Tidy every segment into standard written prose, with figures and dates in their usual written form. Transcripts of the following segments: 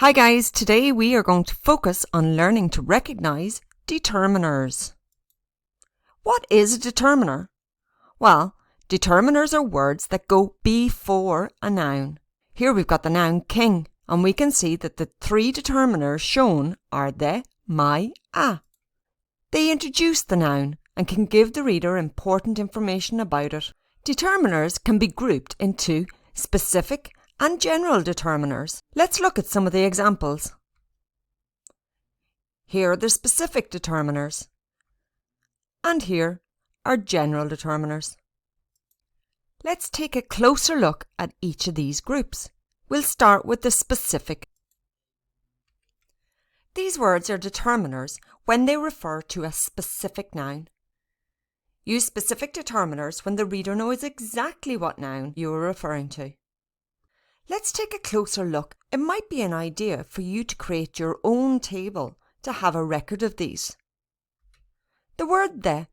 Hi guys, today we are going to focus on learning to recognize determiners. What is a determiner? Well, determiners are words that go before a noun. Here we've got the noun king, and we can see that the three determiners shown are the, my, a. They introduce the noun and can give the reader important information about it. Determiners can be grouped into specific and general determiners. Let's look at some of the examples. Here are the specific determiners, and here are general determiners. Let's take a closer look at each of these groups. We'll start with the specific. These words are determiners when they refer to a specific noun. Use specific determiners when the reader knows exactly what noun you are referring to. Let's take a closer look. It might be an idea for you to create your own table to have a record of these. The word the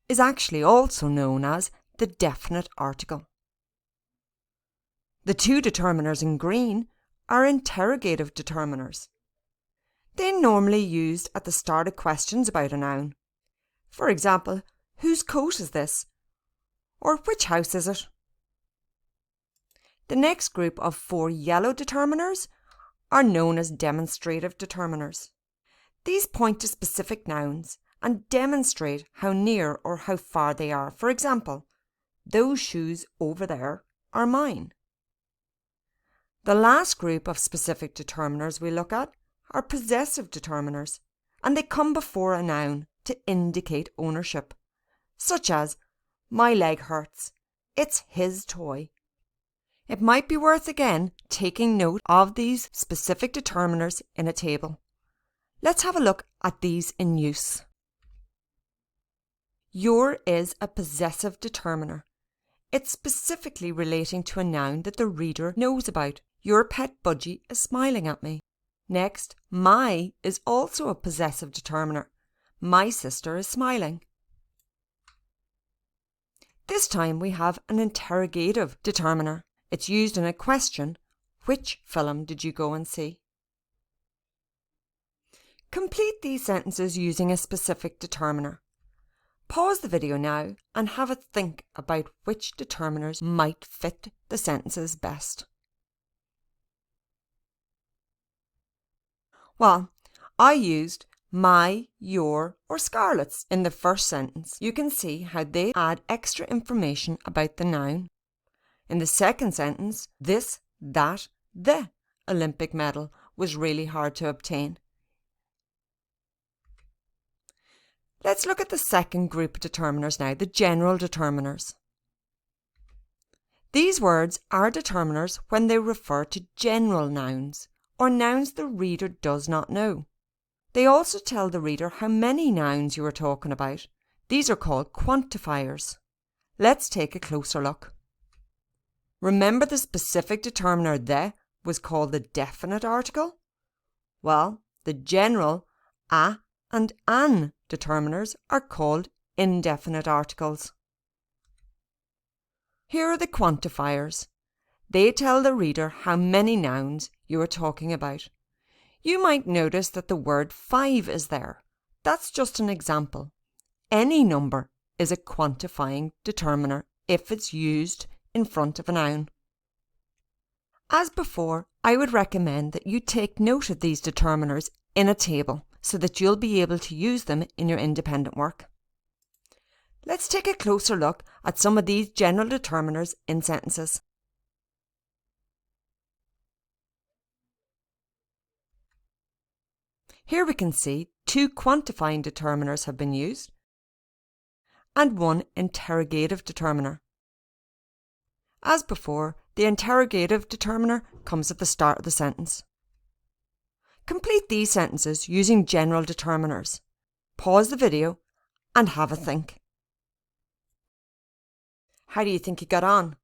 is actually also known as the definite article. The two determiners in green are interrogative determiners. They're normally used at the start of questions about a noun. For example, whose coat is this? Or which house is it? The next group of 4 yellow determiners are known as demonstrative determiners. These point to specific nouns and demonstrate how near or how far they are. For example, those shoes over there are mine. The last group of specific determiners we look at are possessive determiners, and they come before a noun to indicate ownership, such as, my leg hurts, it's his toy. It might be worth again taking note of these specific determiners in a table. Let's have a look at these in use. Your is a possessive determiner. It's specifically relating to a noun that the reader knows about. Your pet budgie is smiling at me. Next, my is also a possessive determiner. My sister is smiling. This time we have an interrogative determiner. It's used in a question. Which film did you go and see? Complete these sentences using a specific determiner. Pause the video now and have a think about which determiners might fit the sentences best. Well, I used my, your, or Scarlett's in the first sentence. You can see how they add extra information about the noun. In the second sentence, this, that, the Olympic medal was really hard to obtain. Let's look at the second group of determiners now, the general determiners. These words are determiners when they refer to general nouns, or nouns the reader does not know. They also tell the reader how many nouns you are talking about. These are called quantifiers. Let's take a closer look. Remember the specific determiner the was called the definite article? Well, the general a and an determiners are called indefinite articles. Here are the quantifiers. They tell the reader how many nouns you are talking about. You might notice that the word 5 is there. That's just an example. Any number is a quantifying determiner if it's used in front of a noun. As before, I would recommend that you take note of these determiners in a table so that you'll be able to use them in your independent work. Let's take a closer look at some of these general determiners in sentences. Here we can see 2 quantifying determiners have been used and 1 interrogative determiner. As before, the interrogative determiner comes at the start of the sentence. Complete these sentences using general determiners. Pause the video and have a think. How do you think you got on?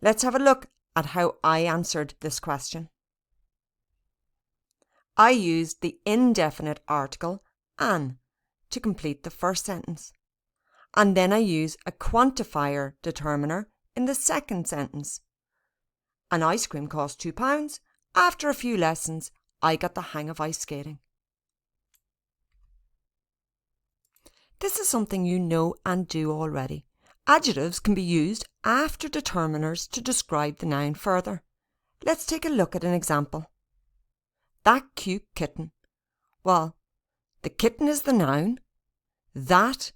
Let's have a look at how I answered this question. I used the indefinite article an to complete the first sentence, and then I use a quantifier determiner in the second sentence. An ice cream cost £2. After a few lessons, I got the hang of ice skating. This is something you know and do already. Adjectives can be used after determiners to describe the noun further. Let's take a look at an example. That cute kitten. Well, the kitten is the noun. That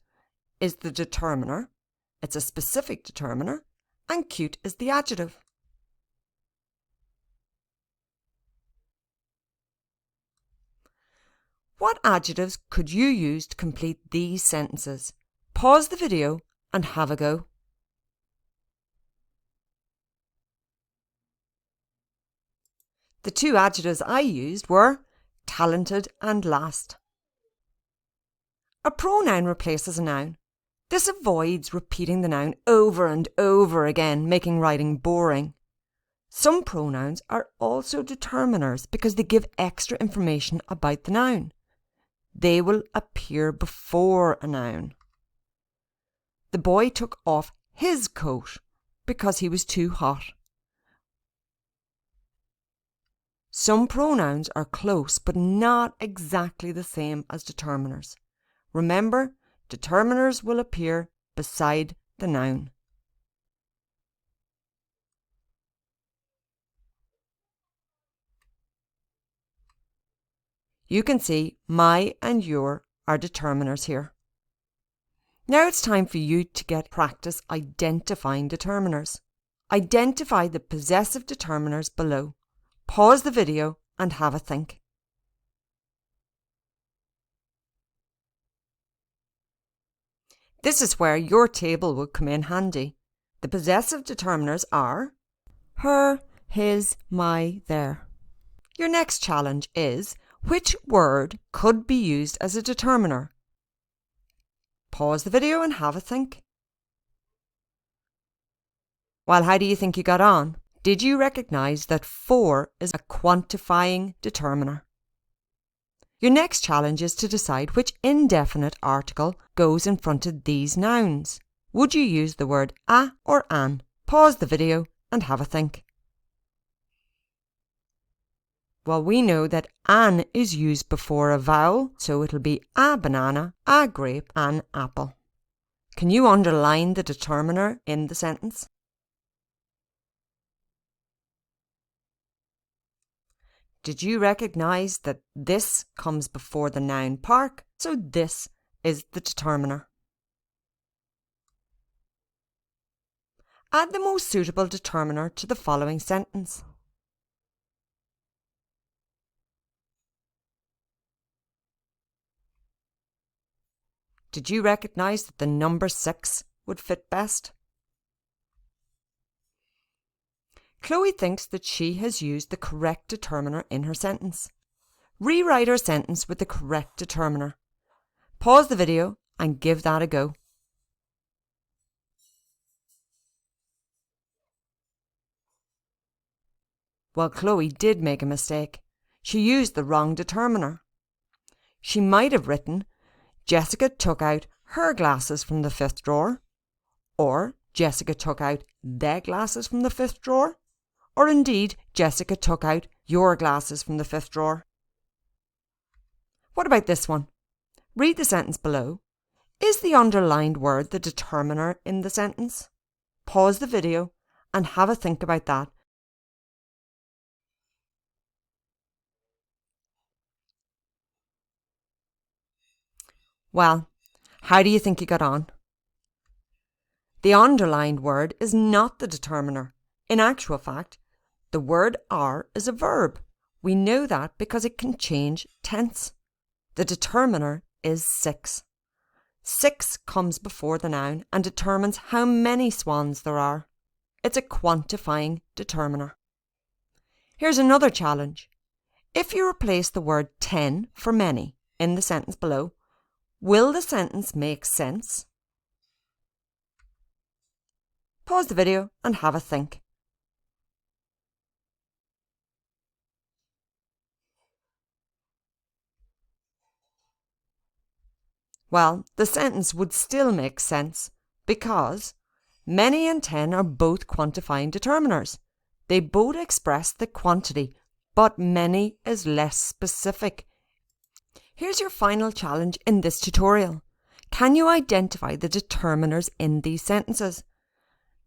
is the determiner. It's a specific determiner. And cute is the adjective. What adjectives could you use to complete these sentences? Pause the video and have a go. The two adjectives I used were talented and last. A pronoun replaces a noun. This avoids repeating the noun over and over again, making writing boring. Some pronouns are also determiners because they give extra information about the noun. They will appear before a noun. The boy took off his coat because he was too hot. Some pronouns are close but not exactly the same as determiners. Remember, determiners will appear beside the noun. You can see my and your are determiners here. Now it's time for you to get practice identifying determiners. Identify the possessive determiners below. Pause the video and have a think. This is where your table would come in handy. The possessive determiners are her, his, my, their. Your next challenge is, which word could be used as a determiner? Pause the video and have a think. Well, how do you think you got on? Did you recognise that 4 is a quantifying determiner? Your next challenge is to decide which indefinite article goes in front of these nouns. Would you use the word a or an? Pause the video and have a think. Well, we know that an is used before a vowel, so it'll be a banana, a grape, an apple. Can you underline the determiner in the sentence? Did you recognise that this comes before the noun park, so this is the determiner? Add the most suitable determiner to the following sentence. Did you recognise that the number 6 would fit best? Chloe thinks that she has used the correct determiner in her sentence. Rewrite her sentence with the correct determiner. Pause the video and give that a go. Well, Chloe did make a mistake. She used the wrong determiner. She might have written, Jessica took out her glasses from the 5th drawer, or Jessica took out their glasses from the 5th drawer, or indeed Jessica took out your glasses from the 5th drawer. What about this one? Read the sentence below. Is the underlined word the determiner in the sentence? Pause the video and have a think about that. Well, how do you think you got on? The underlined word is not the determiner. In actual fact, the word are is a verb. We know that because it can change tense. The determiner is 6. 6 comes before the noun and determines how many swans there are. It's a quantifying determiner. Here's another challenge. If you replace the word 10 for many in the sentence below, will the sentence make sense? Pause the video and have a think. Well, the sentence would still make sense because many and 10 are both quantifying determiners. They both express the quantity but many is less specific. Here's your final challenge in this tutorial. Can you identify the determiners in these sentences?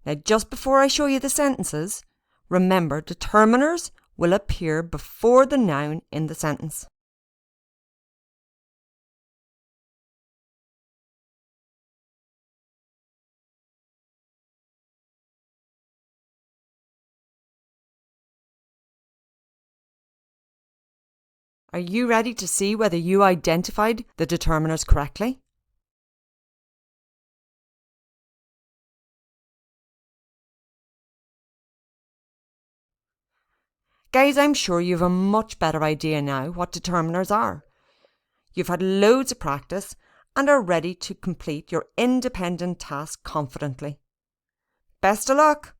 Now, just before I show you the sentences, remember determiners will appear before the noun in the sentence. Are you ready to see whether you identified the determiners correctly? Guys, I'm sure you have a much better idea now what determiners are. You've had loads of practice and are ready to complete your independent task confidently. Best of luck!